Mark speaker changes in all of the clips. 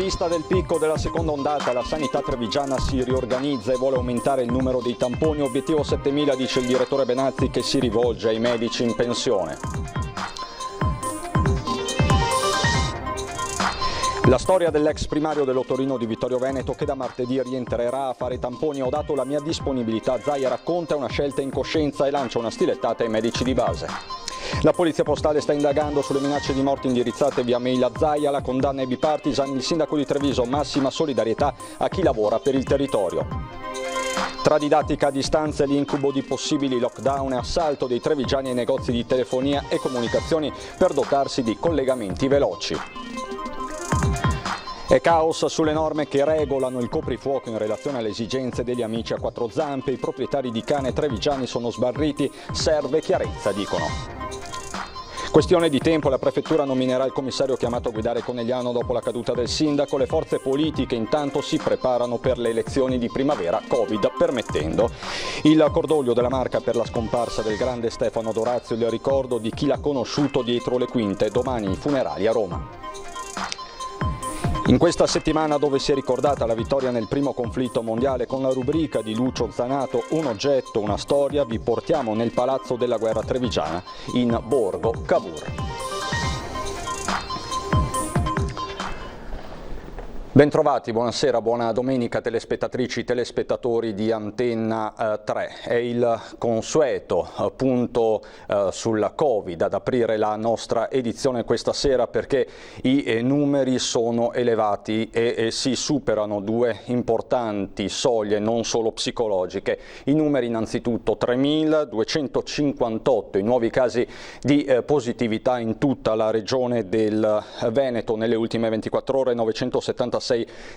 Speaker 1: vista del picco della seconda ondata, la sanità trevigiana si riorganizza e vuole aumentare il numero dei tamponi. Obiettivo 7.000, dice il direttore Benazzi, che si rivolge ai medici in pensione. La storia dell'ex primario dell'Otorino di Vittorio Veneto, che da martedì rientrerà a fare tamponi. Ho dato la mia disponibilità, Zaia racconta, una scelta in coscienza, e lancia una stilettata ai medici di base. La polizia postale sta indagando sulle minacce di morte indirizzate via mail a Zaia. La condanna ai bipartisan. Il sindaco di Treviso: massima solidarietà a chi lavora per il territorio. Tra didattica a distanza e l'incubo di possibili lockdown e assalto dei trevigiani ai negozi di telefonia e comunicazioni per dotarsi di collegamenti veloci. E caos sulle norme che regolano il coprifuoco in relazione alle esigenze degli amici a quattro zampe. I proprietari di cane trevigiani sono sbarriti, serve chiarezza, dicono. Questione di tempo, la prefettura nominerà il commissario chiamato a guidare Conegliano dopo la caduta del sindaco. Le forze politiche intanto si preparano per le elezioni di primavera, Covid permettendo. Il cordoglio della Marca per la scomparsa del grande Stefano Dorazio, il ricordo di chi l'ha conosciuto dietro le quinte. Domani i funerali a Roma. In questa settimana, dove si è ricordata la vittoria nel primo conflitto mondiale, con la rubrica di Lucio Zanato, Un oggetto, una storia, vi portiamo nel Palazzo della Guerra Trevigiana in Borgo Cavour. Bentrovati, buonasera, buona domenica telespettatrici, telespettatori di Antenna 3. È il consueto punto sulla Covid ad aprire la nostra edizione questa sera, perché i numeri sono elevati e si superano due importanti soglie non solo psicologiche. I numeri innanzitutto: 3.258 i nuovi casi di positività in tutta la regione del Veneto nelle ultime 24 ore, 976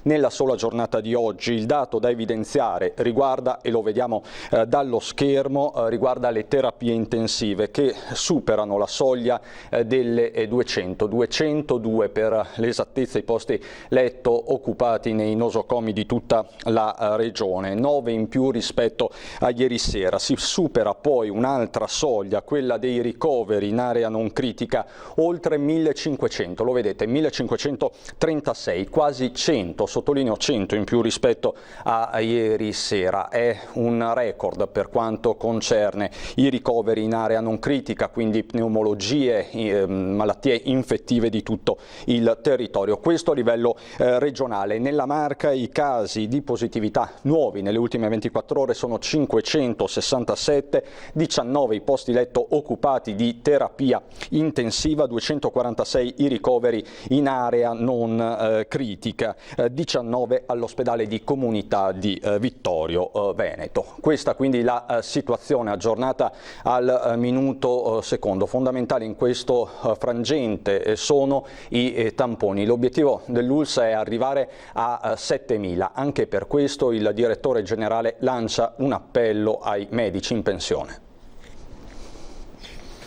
Speaker 1: nella sola giornata di oggi. Il dato da evidenziare riguarda, e lo vediamo dallo schermo, riguarda le terapie intensive, che superano la soglia delle 202 per l'esattezza i posti letto occupati nei nosocomi di tutta la regione, 9 in più rispetto a ieri sera. Si supera poi un'altra soglia, quella dei ricoveri in area non critica, oltre 1.500, lo vedete, 1.536, quasi 100, sottolineo 100 in più rispetto a ieri sera. È un record per quanto concerne i ricoveri in area non critica, quindi pneumologie, malattie infettive di tutto il territorio. Questo a livello regionale. Nella Marca i casi di positività nuovi nelle ultime 24 ore sono 567, 19 i posti letto occupati di terapia intensiva, 246 i ricoveri in area non critica, 19 all'ospedale di comunità di Vittorio Veneto. Questa quindi la situazione aggiornata al minuto secondo. Fondamentali in questo frangente sono i tamponi. L'obiettivo dell'ULSS è arrivare a 7.000. Anche per questo il direttore generale lancia un appello ai medici in pensione.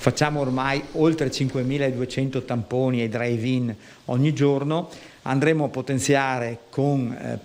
Speaker 2: Facciamo ormai oltre 5.200 tamponi ai drive-in ogni giorno. Andremo a potenziare con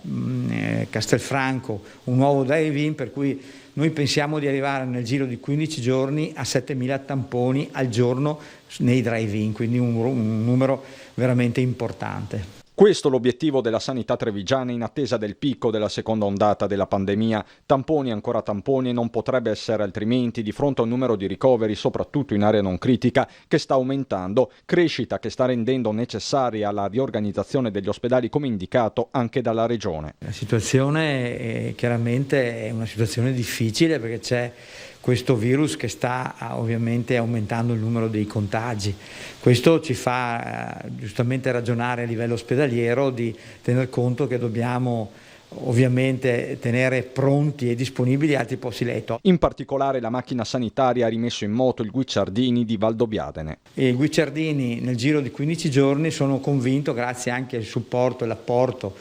Speaker 2: Castelfranco un nuovo drive-in, per cui noi pensiamo di arrivare nel giro di 15 giorni a 7.000 tamponi al giorno nei drive-in, quindi un numero veramente importante.
Speaker 1: Questo l'obiettivo della sanità trevigiana in attesa del picco della seconda ondata della pandemia. Tamponi, ancora tamponi, e non potrebbe essere altrimenti di fronte a un numero di ricoveri, soprattutto in area non critica, che sta aumentando, crescita che sta rendendo necessaria la riorganizzazione degli ospedali, come indicato anche dalla Regione.
Speaker 2: La situazione chiaramente è una situazione difficile, perché c'è questo virus che sta ovviamente aumentando il numero dei contagi. Questo ci fa giustamente ragionare a livello ospedaliero di tener conto che dobbiamo ovviamente tenere pronti e disponibili altri posti letto.
Speaker 1: In particolare la macchina sanitaria ha rimesso in moto il Guicciardini di Valdobbiadene.
Speaker 2: Il Guicciardini nel giro di 15 giorni, sono convinto, grazie anche al supporto e l'apporto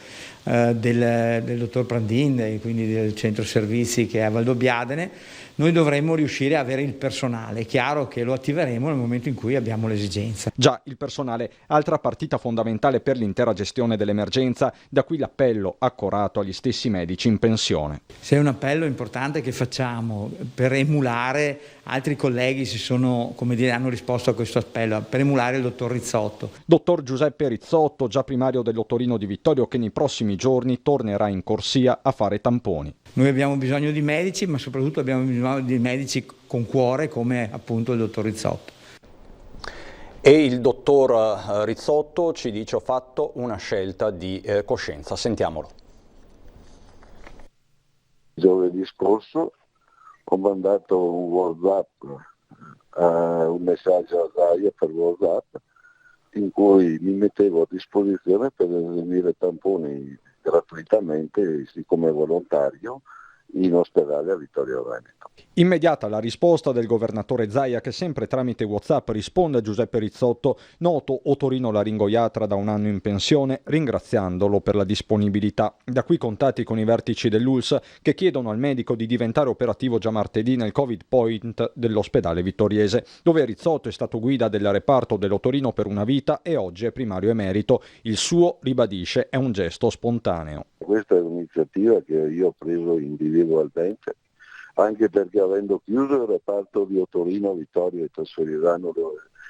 Speaker 2: del dottor Prandin, quindi del centro servizi che è a Valdobbiadene, noi dovremmo riuscire a avere il personale. È chiaro che lo attiveremo nel momento in cui abbiamo l'esigenza.
Speaker 1: Già, il personale, altra partita fondamentale per l'intera gestione dell'emergenza, da qui l'appello accorato agli stessi medici in pensione.
Speaker 2: Se è un appello importante che facciamo per emulare altri colleghi hanno risposto a questo appello, per emulare il dottor Rizzotto.
Speaker 1: Dottor Giuseppe Rizzotto, già primario dell'Otorino di Vittorio, che nei prossimi giorni tornerà in corsia a fare tamponi.
Speaker 2: Noi abbiamo bisogno di medici, ma soprattutto abbiamo bisogno di medici con cuore, come appunto il dottor Rizzotto.
Speaker 1: E il dottor Rizzotto ci dice: ho fatto una scelta di coscienza. Sentiamolo.
Speaker 3: Giovedì scorso ho mandato un WhatsApp, un messaggio a Zaia per WhatsApp, in cui mi mettevo a disposizione per eseguire tamponi gratuitamente, siccome volontario, in ospedale a Vittorio Veneto.
Speaker 1: Immediata la risposta del governatore Zaia, che sempre tramite WhatsApp risponde a Giuseppe Rizzotto, noto otorinolaringoiatra da un anno in pensione, ringraziandolo per la disponibilità. Da qui contatti con i vertici dell'ULSS, che chiedono al medico di diventare operativo già martedì nel Covid Point dell'ospedale vittoriese, dove Rizzotto è stato guida del reparto dell'Otorino per una vita e oggi è primario emerito. Il suo, ribadisce, è un gesto spontaneo.
Speaker 3: Questa è un'iniziativa che io ho preso individualmente, anche perché avendo chiuso il reparto di Otorino, Vittorio e trasferiranno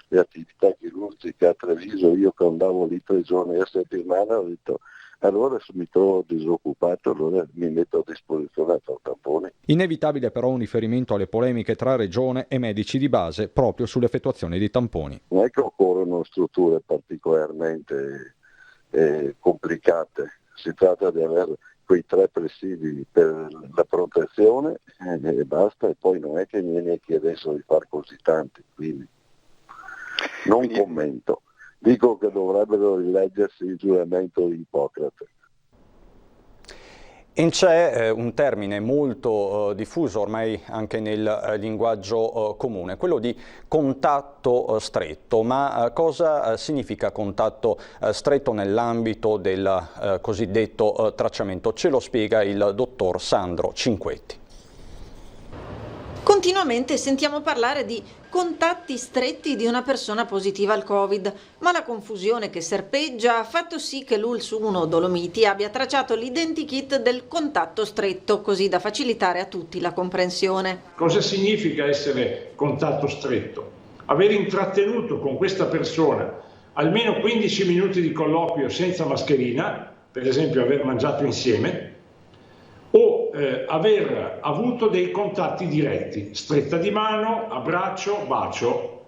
Speaker 3: le attività chirurgiche a Treviso, io che andavo lì 3 giorni a settimana, ho detto allora se mi trovo disoccupato allora mi metto a disposizione a fare tamponi.
Speaker 1: Inevitabile però un riferimento alle polemiche tra regione e medici di base proprio sull'effettuazione di tamponi.
Speaker 3: Non è che occorrono strutture particolarmente complicate, si tratta di avere quei 3 presidi per la protezione e basta, e poi non è che mi viene chiesto di far così tanti, quindi non commento. Dico che dovrebbero rileggersi il giuramento di Ippocrate.
Speaker 1: E c'è un termine molto diffuso ormai anche nel linguaggio comune, quello di contatto stretto. Ma cosa significa contatto stretto nell'ambito del cosiddetto tracciamento? Ce lo spiega il dottor Sandro Cinquetti.
Speaker 4: Continuamente sentiamo parlare di contatti stretti di una persona positiva al Covid, ma la confusione che serpeggia ha fatto sì che l'ULSS 1 Dolomiti abbia tracciato l'identikit del contatto stretto, così da facilitare a tutti la comprensione.
Speaker 5: Cosa significa essere contatto stretto? Aver intrattenuto con questa persona almeno 15 minuti di colloquio senza mascherina, per esempio aver mangiato insieme, o aver avuto dei contatti diretti, stretta di mano, abbraccio, bacio.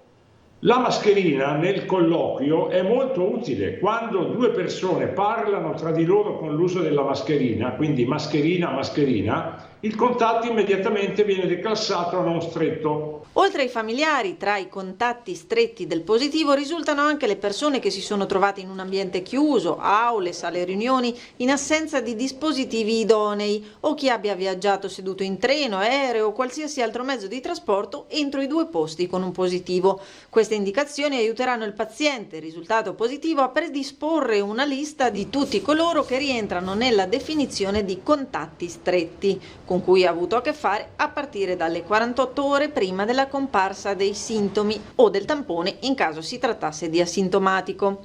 Speaker 5: La mascherina nel colloquio è molto utile. Quando 2 persone parlano tra di loro con l'uso della mascherina, quindi mascherina, mascherina, il contatto immediatamente viene declassato a non stretto.
Speaker 4: Oltre ai familiari, tra i contatti stretti del positivo risultano anche le persone che si sono trovate in un ambiente chiuso, aule, sale riunioni, in assenza di dispositivi idonei, o chi abbia viaggiato seduto in treno, aereo o qualsiasi altro mezzo di trasporto entro i 2 posti con un positivo. Queste indicazioni aiuteranno il paziente risultato positivo a predisporre una lista di tutti coloro che rientrano nella definizione di contatti stretti, con cui ha avuto a che fare a partire dalle 48 ore prima della comparsa dei sintomi o del tampone in caso si trattasse di asintomatico.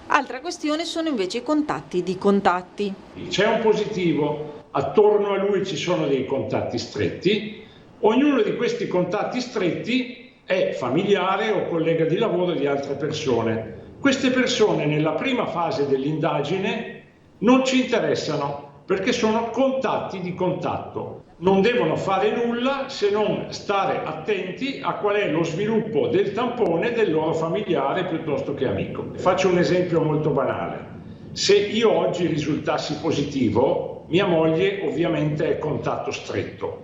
Speaker 4: Altra questione sono invece i contatti di contatti.
Speaker 5: C'è un positivo, attorno a lui ci sono dei contatti stretti, ognuno di questi contatti stretti è familiare o collega di lavoro di altre persone. Queste persone nella prima fase dell'indagine non ci interessano perché sono contatti di contatto. Non devono fare nulla se non stare attenti a qual è lo sviluppo del tampone del loro familiare piuttosto che amico. Faccio un esempio molto banale. Se io oggi risultassi positivo, mia moglie ovviamente è contatto stretto.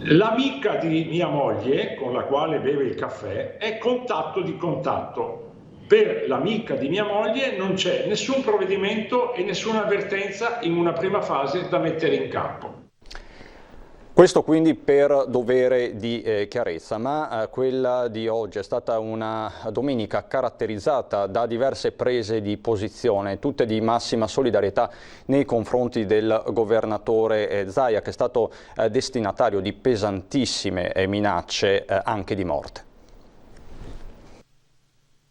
Speaker 5: L'amica di mia moglie, con la quale beve il caffè, è contatto di contatto. Per l'amica di mia moglie non c'è nessun provvedimento e nessuna avvertenza in una prima fase da mettere in campo.
Speaker 1: Questo quindi per dovere di chiarezza, ma quella di oggi è stata una domenica caratterizzata da diverse prese di posizione, tutte di massima solidarietà nei confronti del governatore Zaia, che è stato destinatario di pesantissime minacce anche di morte.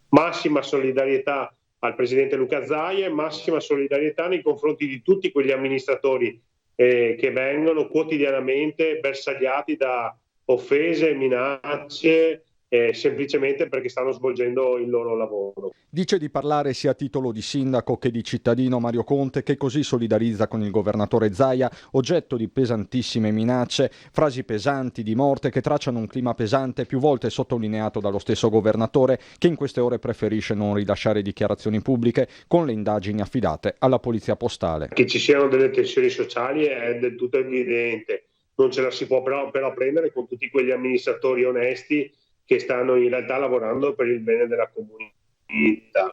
Speaker 6: Massima solidarietà al presidente Luca Zaia e massima solidarietà nei confronti di tutti quegli amministratori che vengono quotidianamente bersagliati da offese, minacce, semplicemente perché stanno svolgendo il loro lavoro.
Speaker 1: Dice di parlare sia a titolo di sindaco che di cittadino Mario Conte, che così solidarizza con il governatore Zaia, oggetto di pesantissime minacce, frasi pesanti di morte che tracciano un clima pesante più volte sottolineato dallo stesso governatore, che in queste ore preferisce non rilasciare dichiarazioni pubbliche con le indagini affidate alla polizia postale.
Speaker 6: Che ci siano delle tensioni sociali è del tutto evidente, non ce la si può però prendere con tutti quegli amministratori onesti che stanno in realtà lavorando per il bene della comunità.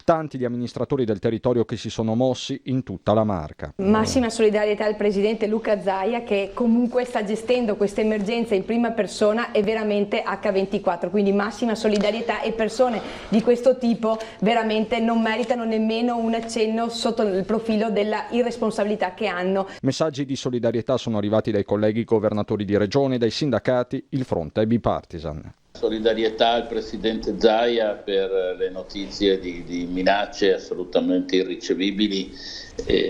Speaker 1: Tanti gli amministratori del territorio che si sono mossi in tutta la Marca.
Speaker 7: Massima solidarietà al presidente Luca Zaia, che comunque sta gestendo questa emergenza in prima persona e veramente H24, quindi massima solidarietà, e persone di questo tipo veramente non meritano nemmeno un accenno sotto il profilo della irresponsabilità che hanno.
Speaker 1: Messaggi di solidarietà sono arrivati dai colleghi governatori di regione, dai sindacati. Il fronte è bipartisan.
Speaker 8: Solidarietà al presidente Zaia per le notizie di minacce assolutamente irricevibili.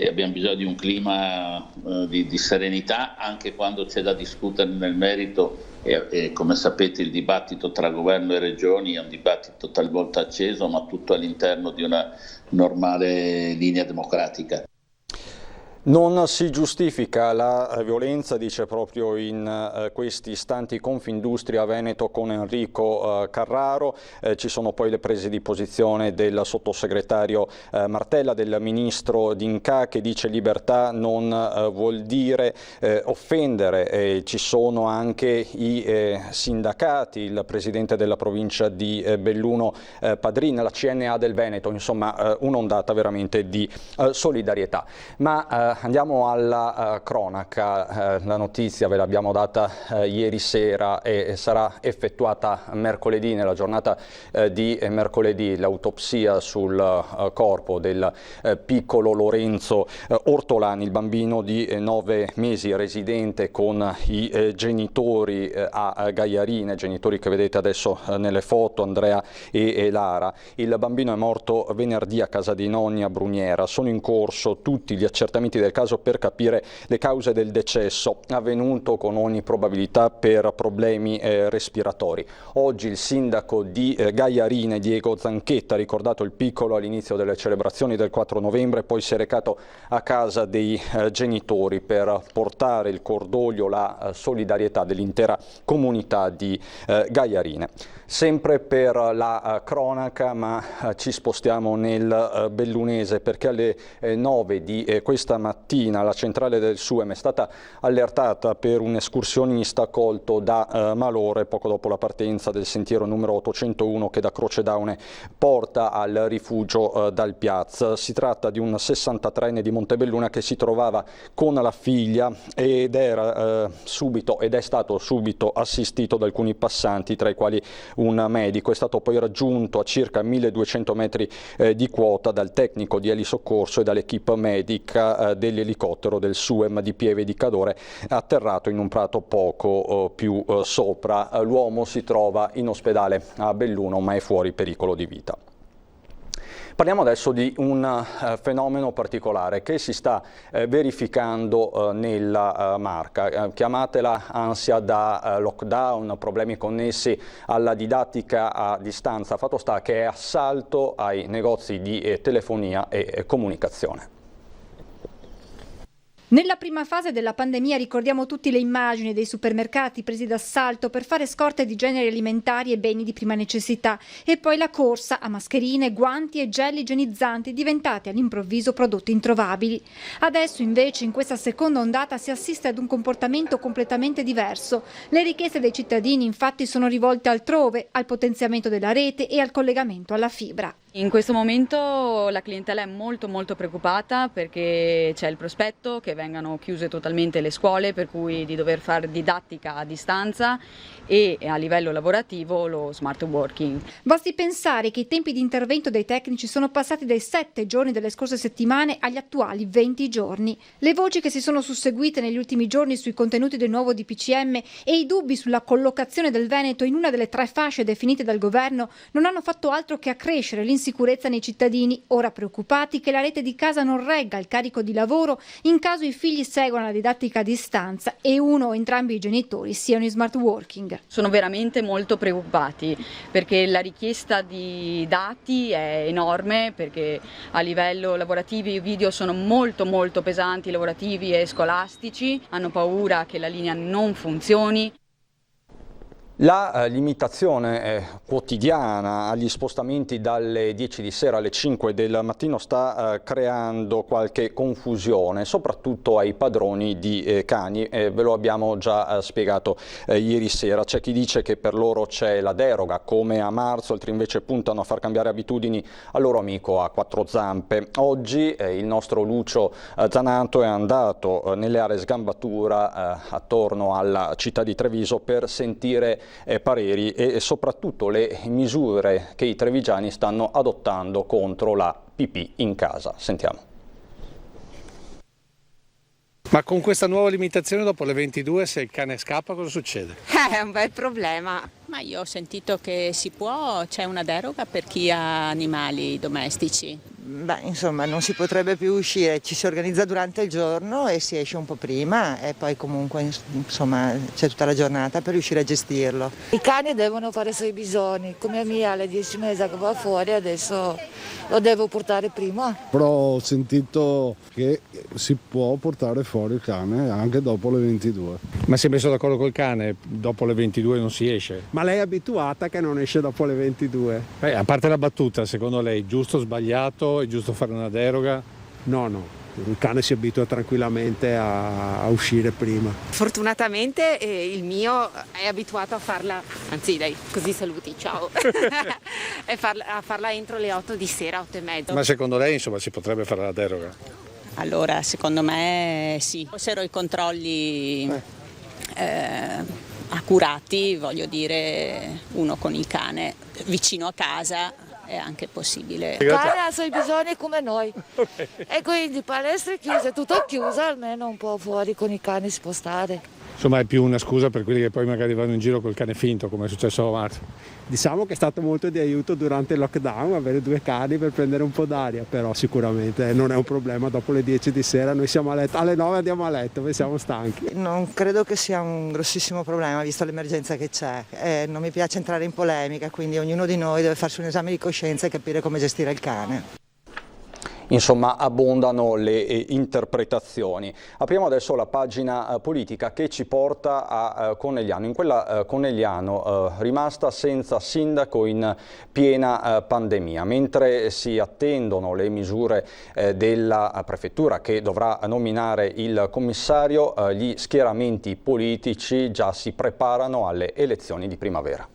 Speaker 8: Abbiamo bisogno di un clima di serenità anche quando c'è da discutere nel merito e come sapete il dibattito tra governo e regioni è un dibattito talvolta acceso, ma tutto all'interno di una normale linea democratica.
Speaker 1: Non si giustifica la violenza, dice proprio in questi istanti Confindustria Veneto con Enrico Carraro. Ci sono poi le prese di posizione del sottosegretario Martella, del ministro D'Incà, che dice libertà non vuol dire offendere. Ci sono anche i sindacati, il presidente della provincia di Belluno Padrin, la CNA del Veneto, insomma un'ondata veramente di solidarietà. Ma andiamo alla cronaca. La notizia ve l'abbiamo data ieri sera e sarà effettuata mercoledì, nella giornata di mercoledì, l'autopsia sul corpo del piccolo Lorenzo Ortolani, il bambino di 9 mesi residente con i genitori a Gaiarine, genitori che vedete adesso nelle foto, Andrea e Lara. Il bambino è morto venerdì a casa dei nonni a Bruniera. Sono in corso tutti gli accertamenti del caso per capire le cause del decesso, avvenuto con ogni probabilità per problemi respiratori. Oggi il sindaco di Gaiarine, Diego Zanchetta, ha ricordato il piccolo all'inizio delle celebrazioni del 4 novembre, poi si è recato a casa dei genitori per portare il cordoglio, la solidarietà dell'intera comunità di Gaiarine. Sempre per la cronaca, ma ci spostiamo nel bellunese, perché alle 9 di questa mattina la centrale del SUEM è stata allertata per un'escursionista colto da malore poco dopo la partenza del sentiero numero 801 che da Croce d'Aune porta al rifugio dal Piazza. Si tratta di un 63enne di Montebelluna che si trovava con la figlia ed è stato subito assistito da alcuni passanti, tra i quali un medico. È stato poi raggiunto a circa 1200 metri di quota dal tecnico di elisoccorso e dall'equipe medica dell'elicottero del SUEM di Pieve di Cadore, atterrato in un prato poco più sopra. L'uomo si trova in ospedale a Belluno, ma è fuori pericolo di vita. Parliamo adesso di un fenomeno particolare che si sta verificando nella Marca. Chiamatela ansia da lockdown, problemi connessi alla didattica a distanza. Fatto sta che è assalto ai negozi di telefonia e comunicazione.
Speaker 9: Nella prima fase della pandemia ricordiamo tutti le immagini dei supermercati presi d'assalto per fare scorte di generi alimentari e beni di prima necessità, e poi la corsa a mascherine, guanti e gel igienizzanti diventati all'improvviso prodotti introvabili. Adesso invece in questa seconda ondata si assiste ad un comportamento completamente diverso. Le richieste dei cittadini infatti sono rivolte altrove, al potenziamento della rete e al collegamento alla fibra.
Speaker 10: In questo momento la clientela è molto preoccupata perché c'è il prospetto che vengano chiuse totalmente le scuole, per cui di dover fare didattica a distanza e a livello lavorativo lo smart working.
Speaker 9: Basti pensare che i tempi di intervento dei tecnici sono passati dai 7 giorni delle scorse settimane agli attuali 20 giorni. Le voci che si sono susseguite negli ultimi giorni sui contenuti del nuovo DPCM e i dubbi sulla collocazione del Veneto in una delle 3 fasce definite dal governo non hanno fatto altro che accrescere l'incertezza insicurezza nei cittadini, ora preoccupati che la rete di casa non regga il carico di lavoro in caso i figli seguano la didattica a distanza e uno o entrambi i genitori siano in smart working.
Speaker 10: Sono veramente molto preoccupati perché la richiesta di dati è enorme, perché a livello lavorativo i video sono molto pesanti, lavorativi e scolastici, hanno paura che la linea non funzioni.
Speaker 1: La limitazione quotidiana agli spostamenti dalle 10 di sera alle 5 del mattino sta creando qualche confusione, soprattutto ai padroni di cani. Ve lo abbiamo già spiegato ieri sera. C'è chi dice che per loro c'è la deroga, come a marzo, altri invece puntano a far cambiare abitudini al loro amico a quattro zampe. Oggi il nostro Lucio Zanato è andato nelle aree sgambatura attorno alla città di Treviso per sentire pareri e soprattutto le misure che i trevigiani stanno adottando contro la pipì in casa. Sentiamo.
Speaker 11: Ma con questa nuova limitazione dopo le 22, se il cane scappa, cosa succede?
Speaker 12: È un bel problema. Ma io ho sentito che si può, c'è una deroga per chi ha animali domestici.
Speaker 13: Beh, insomma, non si potrebbe più uscire, ci si organizza durante il giorno e si esce un po' prima e poi comunque insomma c'è tutta la giornata per riuscire a gestirlo.
Speaker 14: I cani devono fare i suoi bisogni, come mia alle 10:30 che va fuori, adesso lo devo portare prima.
Speaker 15: Però ho sentito che si può portare fuori il cane anche dopo le 22.
Speaker 11: Ma si è messo d'accordo col cane? Dopo le 22 non si esce?
Speaker 16: Ma lei è abituata che non esce dopo le 22?
Speaker 11: A parte la battuta, secondo lei giusto o sbagliato? È giusto fare una deroga?
Speaker 16: No. Il cane si abitua tranquillamente a uscire prima.
Speaker 12: Fortunatamente il mio è abituato a farla, anzi dai, così saluti, ciao, a farla entro le 8 di sera, 8:30.
Speaker 11: Ma secondo lei insomma si potrebbe fare la deroga?
Speaker 12: Allora, secondo me sì. Fossero i controlli accurati, voglio dire, uno con il cane vicino a casa, è anche possibile.
Speaker 14: Il cane ha i suoi bisogni come noi, okay. E quindi palestre chiuse, tutto chiuso, almeno un po' fuori con i cani si può stare.
Speaker 11: Insomma è più una scusa per quelli che poi magari vanno in giro col cane finto, come è successo a marzo.
Speaker 16: Diciamo che è stato molto di aiuto durante il lockdown avere 2 cani per prendere un po' d'aria, però sicuramente non è un problema. Dopo le 10 di sera noi siamo a letto, alle 9 andiamo a letto, perché siamo stanchi.
Speaker 13: Non credo che sia un grossissimo problema visto l'emergenza che c'è. Non mi piace entrare in polemica, quindi ognuno di noi deve farsi un esame di coscienza e capire come gestire il cane.
Speaker 1: Insomma, abbondano le interpretazioni. Apriamo adesso la pagina politica che ci porta a Conegliano. In quella Conegliano rimasta senza sindaco in piena pandemia. Mentre si attendono le misure della prefettura che dovrà nominare il commissario, gli schieramenti politici già si preparano alle elezioni di primavera.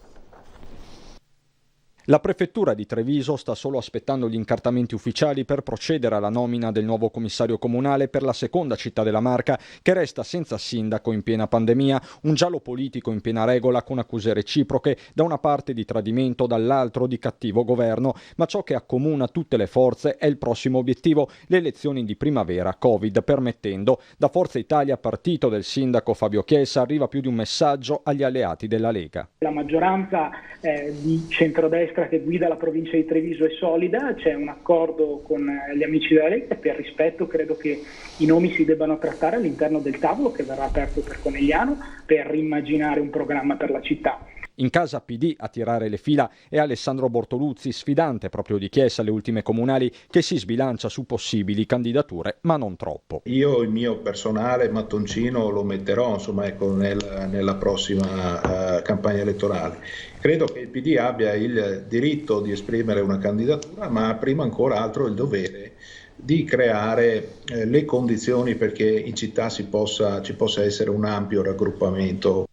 Speaker 1: La prefettura di Treviso sta solo aspettando gli incartamenti ufficiali per procedere alla nomina del nuovo commissario comunale per la seconda città della Marca, che resta senza sindaco in piena pandemia, un giallo politico in piena regola con accuse reciproche, da una parte di tradimento, dall'altro di cattivo governo, ma ciò che accomuna tutte le forze è il prossimo obiettivo, le elezioni di primavera, Covid permettendo. Da Forza Italia, partito del sindaco Fabio Chiesa, arriva più di un messaggio agli alleati della Lega.
Speaker 17: La maggioranza di centrodestra che guida la provincia di Treviso è solida, c'è un accordo con gli amici della Lega e per rispetto credo che i nomi si debbano trattare all'interno del tavolo che verrà aperto per Conegliano per rimmaginare un programma per la città.
Speaker 1: In casa PD a tirare le fila è Alessandro Bortoluzzi, sfidante proprio di Chiesa alle ultime comunali, che si sbilancia su possibili candidature, ma non troppo.
Speaker 18: Io il mio personale mattoncino lo metterò nella prossima campagna elettorale. Credo che il PD abbia il diritto di esprimere una candidatura, ma prima ancora altro il dovere di creare le condizioni perché in città ci possa essere un ampio raggruppamento.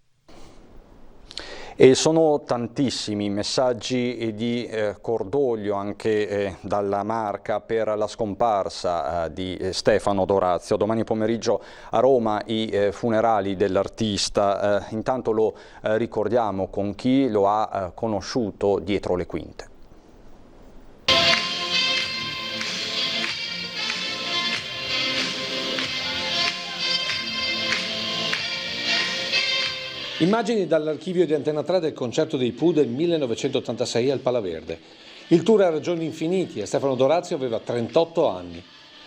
Speaker 1: E sono tantissimi messaggi di cordoglio anche dalla Marca per la scomparsa di Stefano D'Orazio. Domani pomeriggio a Roma i funerali dell'artista. Intanto lo ricordiamo con chi lo ha conosciuto dietro le quinte.
Speaker 19: Immagini dall'archivio di Antena 3 del concerto dei Pooh del 1986 al Palaverde.
Speaker 11: Il tour era giorni infiniti e Stefano Dorazio aveva 38 anni.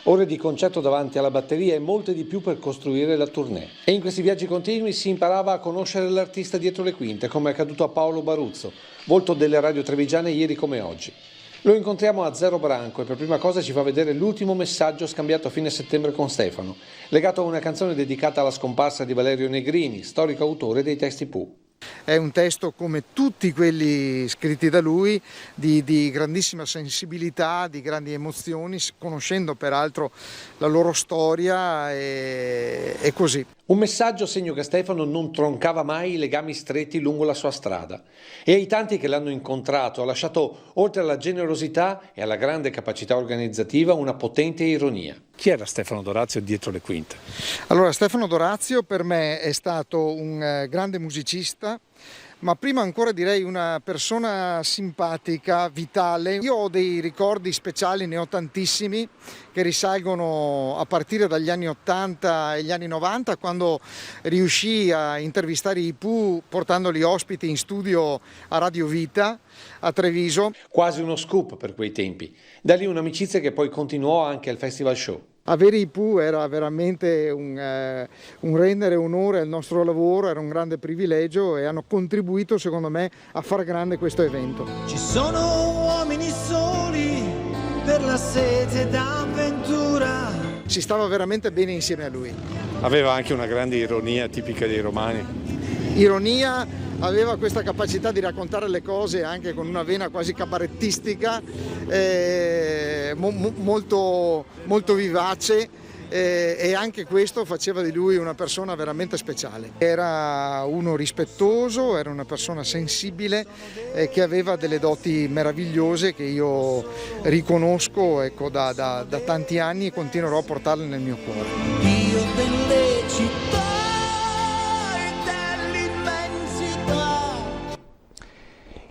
Speaker 11: Ore di concerto davanti alla batteria e molte di più per costruire la tournée. E in questi viaggi continui si imparava a conoscere l'artista dietro le quinte, come è accaduto a Paolo Baruzzo, volto delle radio trevigiane ieri come oggi. Lo incontriamo a Zero Branco e per prima cosa ci fa vedere l'ultimo messaggio scambiato a fine settembre con Stefano, legato a una canzone dedicata alla scomparsa di Valerio Negrini, storico autore dei testi Pooh.
Speaker 19: È un testo, come tutti quelli scritti da lui, di grandissima sensibilità, di grandi emozioni, conoscendo peraltro la loro storia e così.
Speaker 11: Un messaggio segno che Stefano non troncava mai i legami stretti lungo la sua strada e ai tanti che l'hanno incontrato ha lasciato, oltre alla generosità e alla grande capacità organizzativa, una potente ironia. Chi era Stefano Dorazio dietro le quinte?
Speaker 19: Allora, Stefano Dorazio per me è stato un grande musicista, ma prima ancora direi una persona simpatica, vitale. Io ho dei ricordi speciali, ne ho tantissimi, che risalgono a partire dagli anni 80 e gli anni 90, quando riuscì a intervistare i Pooh portandoli ospiti in studio a Radio Vita a Treviso.
Speaker 11: Quasi uno scoop per quei tempi. Da lì un'amicizia che poi continuò anche al Festival Show.
Speaker 19: Avere i Pooh era veramente un rendere onore al nostro lavoro, era un grande privilegio e hanno contribuito secondo me a far grande questo evento.
Speaker 20: Ci sono uomini soli per la sete d'avventura.
Speaker 19: Si stava veramente bene insieme a lui.
Speaker 11: Aveva anche una grande ironia tipica dei romani.
Speaker 19: Ironia, aveva questa capacità di raccontare le cose anche con una vena quasi cabarettistica, molto vivace, e anche questo faceva di lui una persona veramente speciale. Era uno rispettoso, era una persona sensibile, che aveva delle doti meravigliose che io riconosco, ecco, da tanti anni e continuerò a portarle nel mio cuore.
Speaker 20: Io delle città.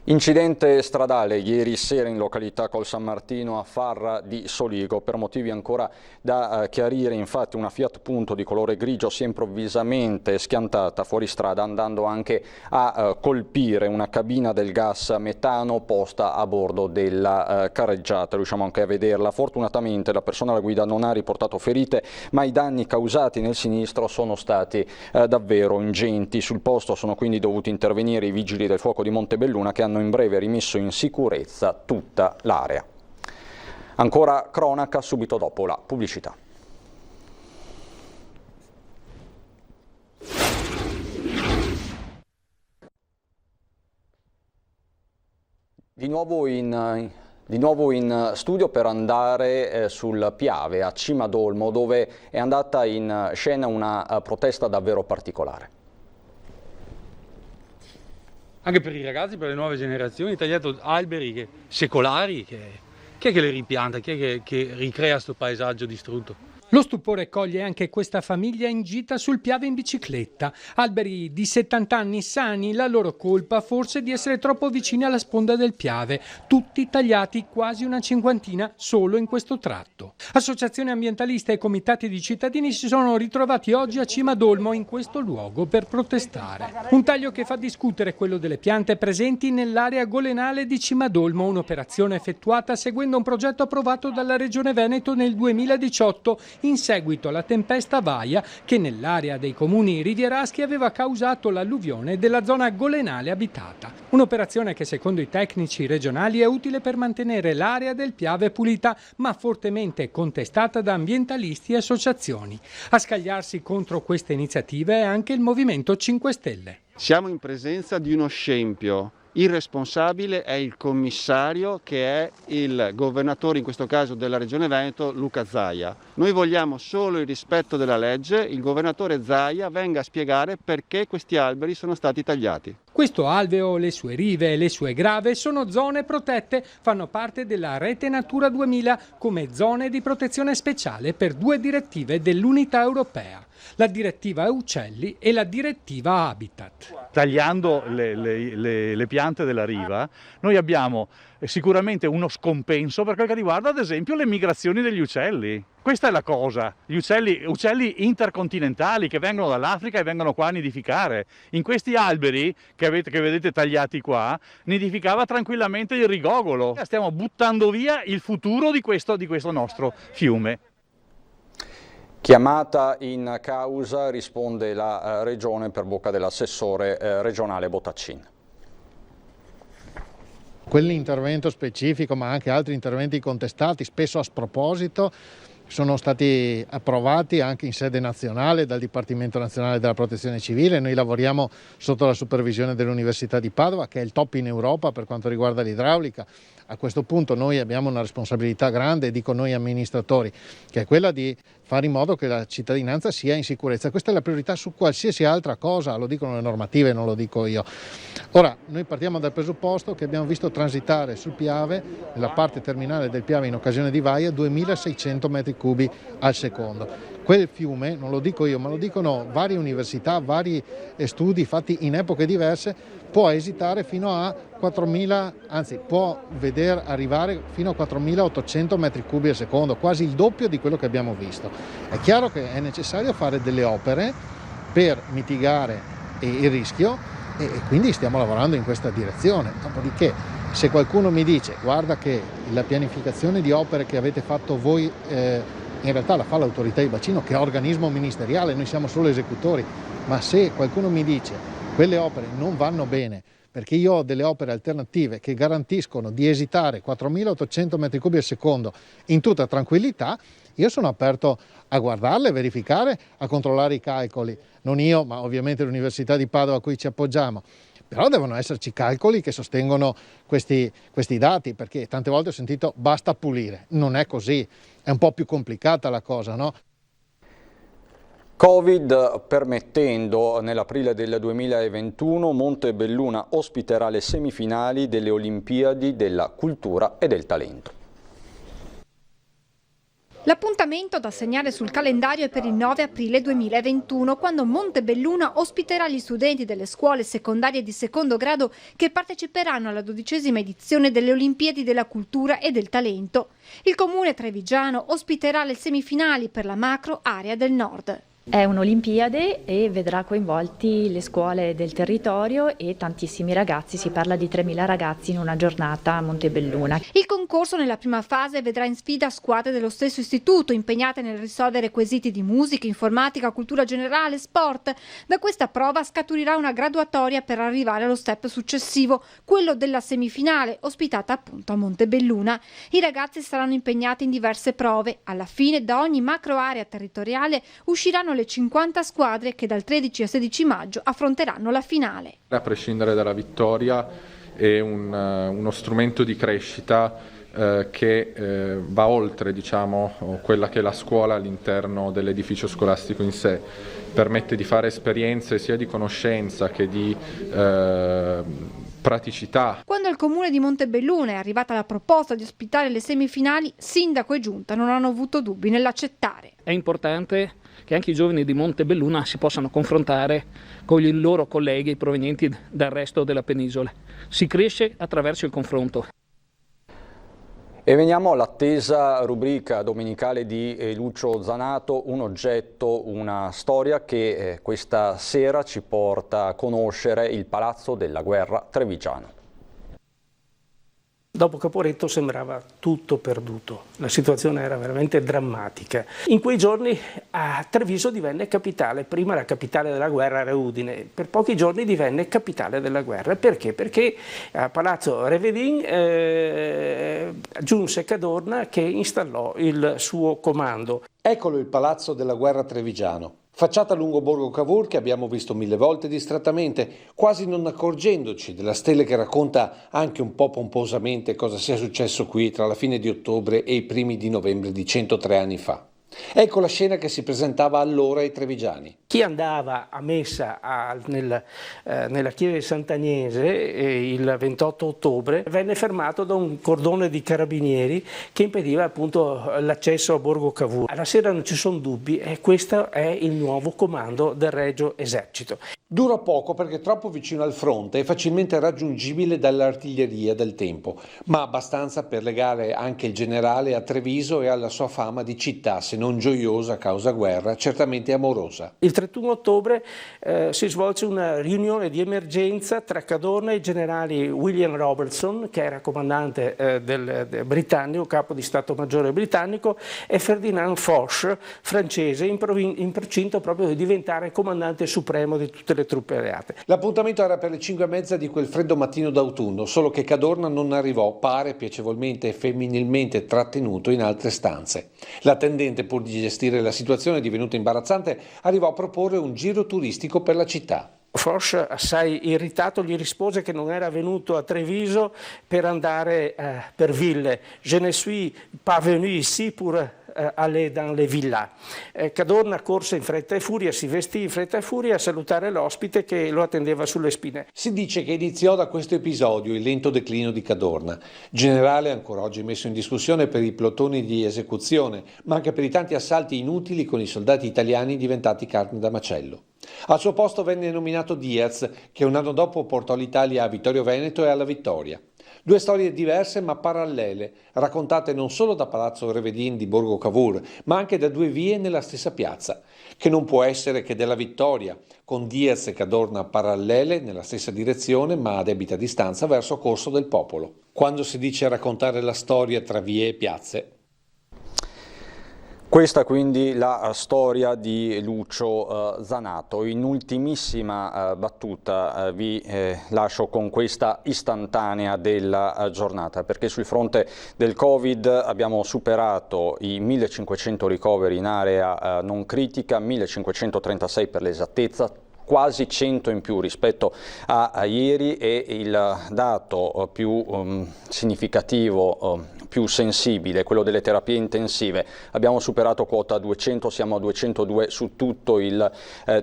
Speaker 1: Incidente stradale ieri sera in località Col San Martino a Farra di Soligo. Per motivi ancora da chiarire, infatti, una Fiat Punto di colore grigio si è improvvisamente schiantata fuori strada, andando anche a colpire una cabina del gas metano posta a bordo della carreggiata. Riusciamo anche a vederla. Fortunatamente la persona alla guida non ha riportato ferite, ma i danni causati nel sinistro sono stati davvero ingenti. Sul posto sono quindi dovuti intervenire i vigili del fuoco di Montebelluna, che hanno in breve rimesso in sicurezza tutta l'area. Ancora cronaca subito dopo la pubblicità. Di nuovo in studio per andare sul Piave a Cimadolmo, dove è andata in scena una protesta davvero particolare.
Speaker 21: Anche per i ragazzi, per le nuove generazioni, tagliato alberi secolari, chi è che le ripianta, chi è che ricrea questo paesaggio distrutto?
Speaker 22: Lo stupore coglie anche questa famiglia in gita sul Piave in bicicletta. Alberi di 70 anni sani, la loro colpa forse di essere troppo vicini alla sponda del Piave, tutti tagliati, quasi una cinquantina solo in questo tratto. Associazioni ambientaliste e comitati di cittadini si sono ritrovati oggi a Cimadolmo in questo luogo per protestare. Un taglio che fa discutere quello delle piante presenti nell'area golenale di Cimadolmo, un'operazione effettuata seguendo un progetto approvato dalla Regione Veneto nel 2018 in seguito alla tempesta Vaia che nell'area dei comuni rivieraschi aveva causato l'alluvione della zona golenale abitata. Un'operazione che secondo i tecnici regionali è utile per mantenere l'area del Piave pulita, ma fortemente contestata da ambientalisti e associazioni. A scagliarsi contro queste iniziative è anche il Movimento 5 Stelle.
Speaker 23: Siamo in presenza di uno scempio. Il responsabile è il commissario, che è il governatore, in questo caso della Regione Veneto, Luca Zaia. Noi vogliamo solo il rispetto della legge, il governatore Zaia venga a spiegare perché questi alberi sono stati tagliati.
Speaker 22: Questo alveo, le sue rive e le sue grave sono zone protette, fanno parte della Rete Natura 2000 come zone di protezione speciale per 2 direttive dell'Unità Europea. la direttiva Uccelli e la direttiva Habitat.
Speaker 2: Tagliando le piante della riva, noi abbiamo sicuramente uno scompenso per quel che riguarda ad esempio le migrazioni degli uccelli. Questa è la cosa, gli uccelli intercontinentali che vengono dall'Africa e vengono qua a nidificare. In questi alberi che vedete tagliati qua, nidificava tranquillamente il rigogolo. Stiamo buttando via il futuro di questo nostro fiume.
Speaker 1: Chiamata in causa, risponde la Regione per bocca dell'assessore regionale Botaccin.
Speaker 3: Quell'intervento specifico, ma anche altri interventi contestati, spesso a sproposito, sono stati approvati anche in sede nazionale dal Dipartimento Nazionale della Protezione Civile. Noi lavoriamo sotto la supervisione dell'Università di Padova, che è il top in Europa per quanto riguarda l'idraulica. A questo punto noi abbiamo una responsabilità grande, dico noi amministratori, che è quella di fare in modo che la cittadinanza sia in sicurezza. Questa è la priorità su qualsiasi altra cosa, lo dicono le normative, non lo dico io. Ora, noi partiamo dal presupposto che abbiamo visto transitare sul Piave, nella parte terminale del Piave in occasione di Vaia, 2600 metri cubi al secondo. Quel fiume, non lo dico io, ma lo dicono varie università, vari studi fatti in epoche diverse, può esitare fino a 4.000, anzi può veder arrivare fino a 4.800 metri cubi al secondo, quasi il doppio di quello che abbiamo visto. È chiaro che è necessario fare delle opere per mitigare il rischio e quindi stiamo lavorando in questa direzione. Dopodiché, se qualcuno mi dice guarda che la pianificazione di opere che avete fatto voi in realtà la fa l'autorità di bacino, che è organismo ministeriale, noi siamo solo esecutori, ma se qualcuno mi dice quelle opere non vanno bene perché io ho delle opere alternative che garantiscono di esitare 4.800 metri cubi al secondo in tutta tranquillità, io sono aperto a guardarle, a verificare, a controllare i calcoli. Non io, ma ovviamente l'Università di Padova a cui ci appoggiamo. Però devono esserci calcoli che sostengono questi dati, perché tante volte ho sentito basta pulire. Non è così, è un po' più complicata la cosa, no?
Speaker 1: Covid permettendo, nell'aprile del 2021 Montebelluna ospiterà le semifinali delle Olimpiadi della Cultura e del Talento.
Speaker 9: L'appuntamento da segnare sul calendario è per il 9 aprile 2021, quando Montebelluna ospiterà gli studenti delle scuole secondarie di secondo grado che parteciperanno alla 12ª edizione delle Olimpiadi della Cultura e del Talento. Il comune trevigiano ospiterà le semifinali per la macro area del nord.
Speaker 4: È un'Olimpiade e vedrà coinvolti le scuole del territorio e tantissimi ragazzi, si parla di 3.000 ragazzi in una giornata a Montebelluna.
Speaker 9: Il concorso nella prima fase vedrà in sfida squadre dello stesso istituto impegnate nel risolvere quesiti di musica, informatica, cultura generale, sport. Da questa prova scaturirà una graduatoria per arrivare allo step successivo, quello della semifinale, ospitata appunto a Montebelluna. I ragazzi saranno impegnati in diverse prove. Alla fine da ogni macro area territoriale usciranno le 50 squadre che dal 13 al 16 maggio affronteranno la finale.
Speaker 24: A prescindere dalla vittoria è uno strumento di crescita che va oltre, diciamo, quella che è la scuola all'interno dell'edificio scolastico in sé. Permette di fare esperienze sia di conoscenza che di praticità.
Speaker 9: Quando al comune di Montebelluna è arrivata la proposta di ospitare le semifinali, sindaco e giunta non hanno avuto dubbi nell'accettare.
Speaker 25: È importante che anche i giovani di Montebelluna si possano confrontare con i loro colleghi provenienti dal resto della penisola. Si cresce attraverso il confronto.
Speaker 1: E veniamo all'attesa rubrica domenicale di Lucio Zanato, un oggetto, una storia che questa sera ci porta a conoscere il Palazzo della Guerra trevigiano.
Speaker 26: Dopo Caporetto sembrava tutto perduto, la situazione era veramente drammatica. In quei giorni Treviso divenne capitale, prima la capitale della guerra era Udine, per pochi giorni divenne capitale della guerra. Perché? Perché a Palazzo Revedin giunse Cadorna che installò il suo comando.
Speaker 11: Eccolo il Palazzo della Guerra trevigiano. Facciata lungo Borgo Cavour che abbiamo visto 1000 volte distrattamente, quasi non accorgendoci della stele che racconta anche un po' pomposamente cosa sia successo qui tra la fine di ottobre e i primi di novembre di 103 anni fa. Ecco la scena che si presentava allora ai trevigiani.
Speaker 26: Chi andava a messa nella chiesa di Sant'Agnese il 28 ottobre venne fermato da un cordone di carabinieri che impediva appunto l'accesso a Borgo Cavour. Alla sera non ci sono dubbi, questo è il nuovo comando del Regio Esercito.
Speaker 11: Dura poco perché è troppo vicino al fronte e facilmente raggiungibile dall'artiglieria del tempo, ma abbastanza per legare anche il generale a Treviso e alla sua fama di città, se non gioiosa causa guerra, certamente amorosa.
Speaker 26: Il 31 ottobre si svolge una riunione di emergenza tra Cadorna e i generali William Robertson, che era comandante del britannico, capo di Stato Maggiore britannico, e Ferdinand Foch, francese, in procinto proprio di diventare comandante supremo di tutte le truppe alleate.
Speaker 11: L'appuntamento era per le 5:30 di quel freddo mattino d'autunno, solo che Cadorna non arrivò, pare piacevolmente e femminilmente trattenuto in altre stanze. L'attendente, pur di gestire la situazione divenuta imbarazzante, arrivò a proporre un giro turistico per la città.
Speaker 26: Foch, assai irritato, gli rispose che non era venuto a Treviso per andare per ville. Je ne suis pas venu ici pour aller dans les villas. Cadorna corse in fretta e furia, si vestì in fretta e furia a salutare l'ospite che lo attendeva sulle spine.
Speaker 11: Si dice che iniziò da questo episodio il lento declino di Cadorna, generale ancora oggi messo in discussione per i plotoni di esecuzione, ma anche per i tanti assalti inutili con i soldati italiani diventati carne da macello. Al suo posto venne nominato Diaz, che un anno dopo portò l'Italia a Vittorio Veneto e alla vittoria. Due storie diverse ma parallele, raccontate non solo da Palazzo Revedin di Borgo Cavour, ma anche da due vie nella stessa piazza, che non può essere che della vittoria, con Diaz e Cadorna parallele nella stessa direzione ma a debita distanza verso Corso del Popolo. Quando si dice raccontare la storia tra vie e piazze.
Speaker 1: Questa quindi la storia di Lucio Zanato. In ultimissima battuta vi lascio con questa istantanea della giornata, perché sul fronte del Covid abbiamo superato i 1500 ricoveri in area non critica, 1536 per l'esattezza, quasi 100 in più rispetto a ieri, e il dato più significativo, più sensibile, quello delle terapie intensive. Abbiamo superato quota 200, siamo a 202 su tutto il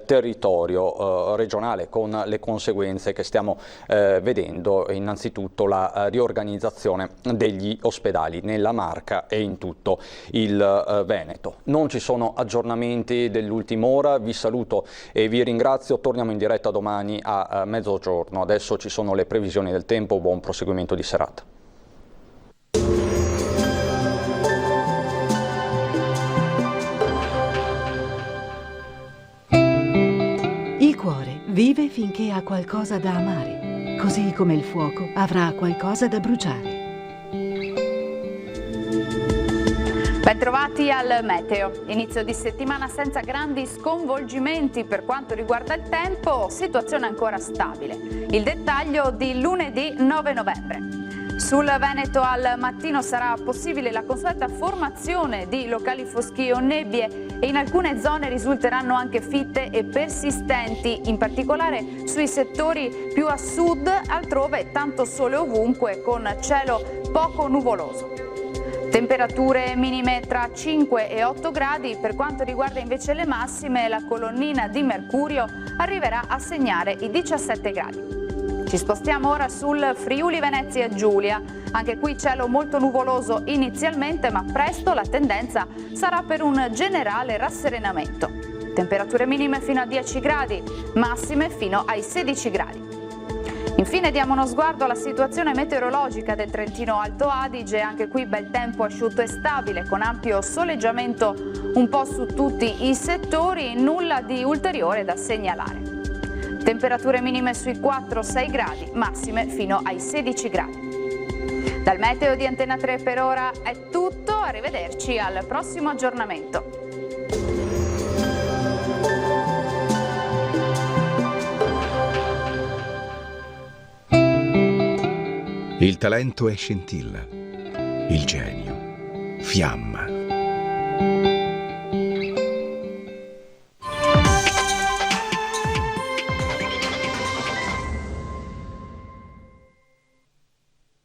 Speaker 1: territorio regionale, con le conseguenze che stiamo vedendo, innanzitutto la riorganizzazione degli ospedali nella Marca e in tutto il Veneto. Non ci sono aggiornamenti dell'ultima ora, vi saluto e vi ringrazio, torniamo in diretta domani a mezzogiorno. Adesso ci sono le previsioni del tempo, buon proseguimento di serata.
Speaker 5: Il cuore vive finché ha qualcosa da amare, così come il fuoco avrà qualcosa da bruciare.
Speaker 6: Bentrovati al meteo. Inizio di settimana senza grandi sconvolgimenti per quanto riguarda il tempo, situazione ancora stabile. Il dettaglio di lunedì 9 novembre. Sul Veneto al mattino sarà possibile la consueta formazione di locali foschi o nebbie e in alcune zone risulteranno anche fitte e persistenti, in particolare sui settori più a sud, altrove tanto sole ovunque con cielo poco nuvoloso. Temperature minime tra 5 e 8 gradi, per quanto riguarda invece le massime la colonnina di Mercurio arriverà a segnare i 17 gradi. Ci spostiamo ora sul Friuli Venezia Giulia, anche qui cielo molto nuvoloso inizialmente, ma presto la tendenza sarà per un generale rasserenamento. Temperature minime fino a 10 gradi, massime fino ai 16 gradi. Infine diamo uno sguardo alla situazione meteorologica del Trentino Alto Adige, anche qui bel tempo asciutto e stabile, con ampio soleggiamento un po' su tutti i settori, nulla di ulteriore da segnalare. Temperature minime sui 4-6 gradi, massime fino ai 16 gradi. Dal meteo di Antena 3 per ora è tutto, arrivederci al prossimo aggiornamento.
Speaker 7: Il talento è scintilla, il genio, fiamma.